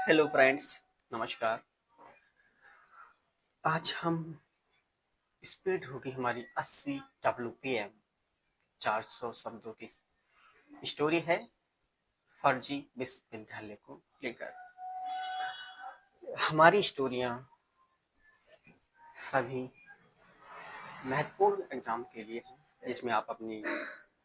Hello friends, नमस्कार। आज हम स्पीड होगी हमारी 80 WPM 400 शब्दों की स्टोरी है फर्जी विश्वविद्यालय को लेकर। हमारी स्टोरियां सभी महत्वपूर्ण एग्जाम के लिए हैं, जिसमें आप अपनी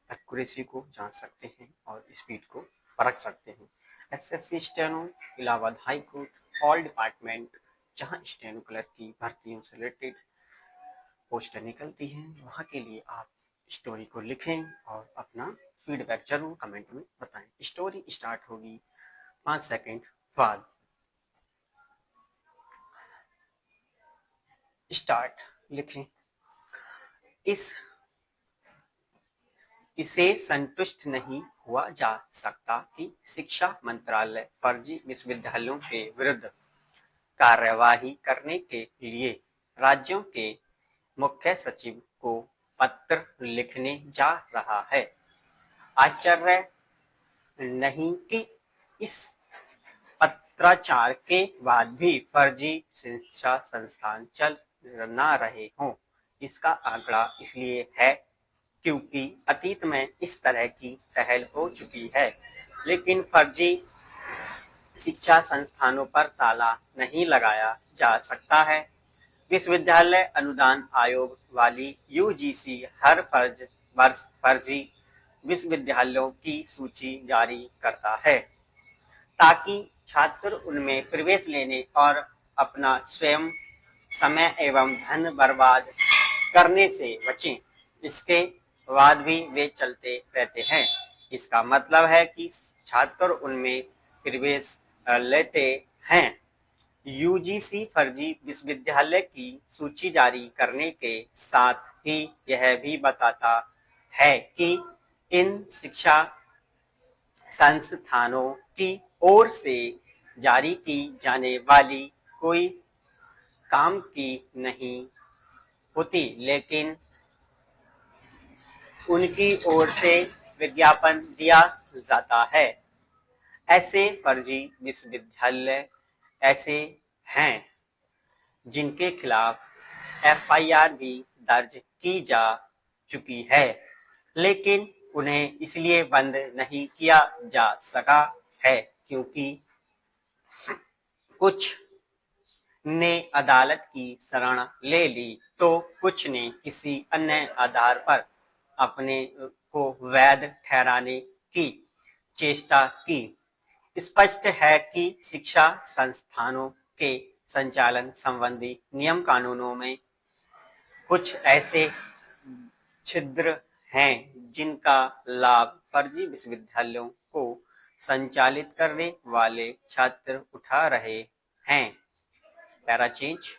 एक्यूरेसी को जांच सकते हैं और स्पीड को परख सकते हैं। SSC steno, Allahabad high court, all department, जहां स्टेनो क्लर्क की भर्तियों से रिलेटेड पोस्टर निकलती हैं, वहाँ के लिए आप स्टोरी को लिखें और अपना फीडबैक जरूर कमेंट में बताएं। स्टोरी स्टार्ट होगी 5 सेकंड बाद। स्टार्ट लिखें। इस इसे संतुष्ट नहीं हुआ जा सकता कि शिक्षा मंत्रालय फर्जी विश्वविद्यालयों के विरुद्ध कार्यवाही करने के लिए राज्यों के मुख्य सचिव को पत्र लिखने जा रहा है। आश्चर्य नहीं कि इस पत्राचार के बाद भी फर्जी शिक्षा संस्थान चल ना रहे हों। इसका आंकड़ा इसलिए है क्योंकि अतीत में इस तरह की पहल हो चुकी है, लेकिन फर्जी शिक्षा संस्थानों पर ताला नहीं लगाया जा सकता है। विश्वविद्यालय अनुदान आयोग वाली यूजीसी हर वर्ष फर्जी विश्वविद्यालयों की सूची जारी करता है ताकि छात्र उनमें प्रवेश लेने और अपना स्वयं समय एवं धन बर्बाद करने से बचें। इसके बाद भी वे चलते रहते हैं। इसका मतलब है कि छात्र उनमें प्रवेश लेते हैं। यूजीसी फर्जी विश्वविद्यालय की सूची जारी करने के साथ ही यह भी बताता है कि इन शिक्षा संस्थानों की ओर से जारी की जाने वाली कोई काम की नहीं होती, लेकिन उनकी ओर से विज्ञापन दिया जाता है। ऐसे फर्जी विश्वविद्यालय ऐसे हैं जिनके खिलाफ एफआईआर भी दर्ज की जा चुकी है, लेकिन उन्हें इसलिए बंद नहीं किया जा सका है क्योंकि कुछ ने अदालत की शरण ले ली तो कुछ ने किसी अन्य आधार पर अपने को वैध ठहराने की चेष्टा की। स्पष्ट है कि शिक्षा संस्थानों के संचालन संबंधी नियम कानूनों में कुछ ऐसे छिद्र हैं जिनका लाभ फर्जी विश्वविद्यालयों को संचालित करने वाले छात्र उठा रहे हैं। Para change.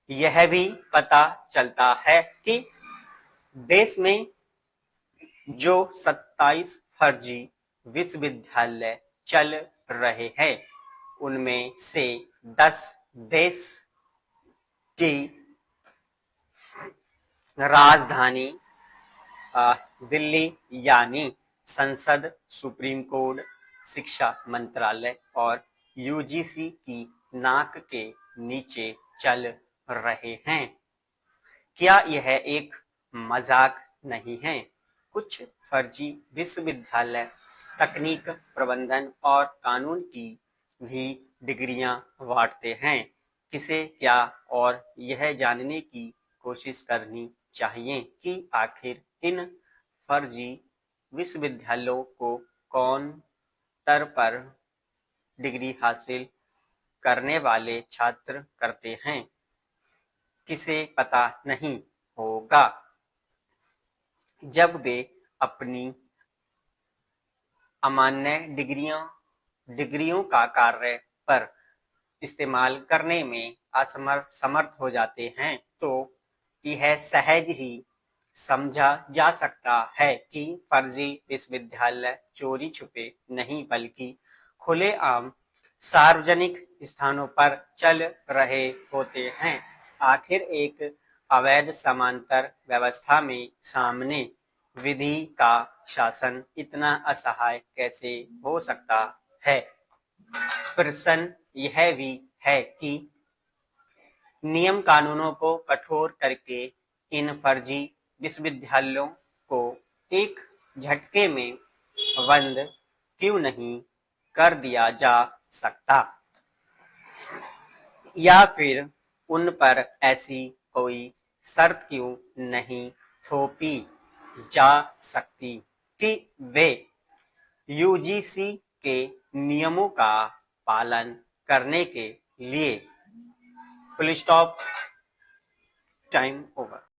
यह भी पता चलता है कि देश में जो 27 फर्जी विश्वविद्यालय चल रहे हैं, उनमें से 10 देश की राजधानी दिल्ली यानी संसद, सुप्रीम कोर्ट, शिक्षा मंत्रालय और यूजीसी की नाक के नीचे चल रहे हैं। क्या यह एक मजाक नहीं है? कुछ फर्जी विश्वविद्यालय तकनीक, प्रबंधन और कानून की भी डिग्रियां बांटते हैं। किसे क्या और यह जानने की कोशिश करनी चाहिए कि आखिर इन फर्जी विश्वविद्यालयों को कौन स्तर पर डिग्री हासिल करने वाले छात्र करते हैं, किसे पता नहीं होगा। जब वे अपनी अमान्य डिग्रियों का कार्य पर इस्तेमाल करने में समर्थ हो जाते हैं, तो यह सहज ही समझा जा सकता है कि फर्जी विश्वविद्यालय चोरी छुपे नहीं बल्कि खुलेआम सार्वजनिक स्थानों पर चल रहे होते हैं। आखिर एक अवैध समांतर व्यवस्था में सामने विधि का शासन इतना असहाय कैसे हो सकता है? प्रश्न यह भी है कि नियम कानूनों को कठोर करके इन फर्जी विश्वविद्यालयों को एक झटके में बंद क्यों नहीं कर दिया जा सकता, या फिर उन पर ऐसी कोई शर्त क्यों नहीं थोपी जा सकती कि वे यूजीसी के नियमों का पालन करने के लिए फुल स्टॉप टाइम ओवर।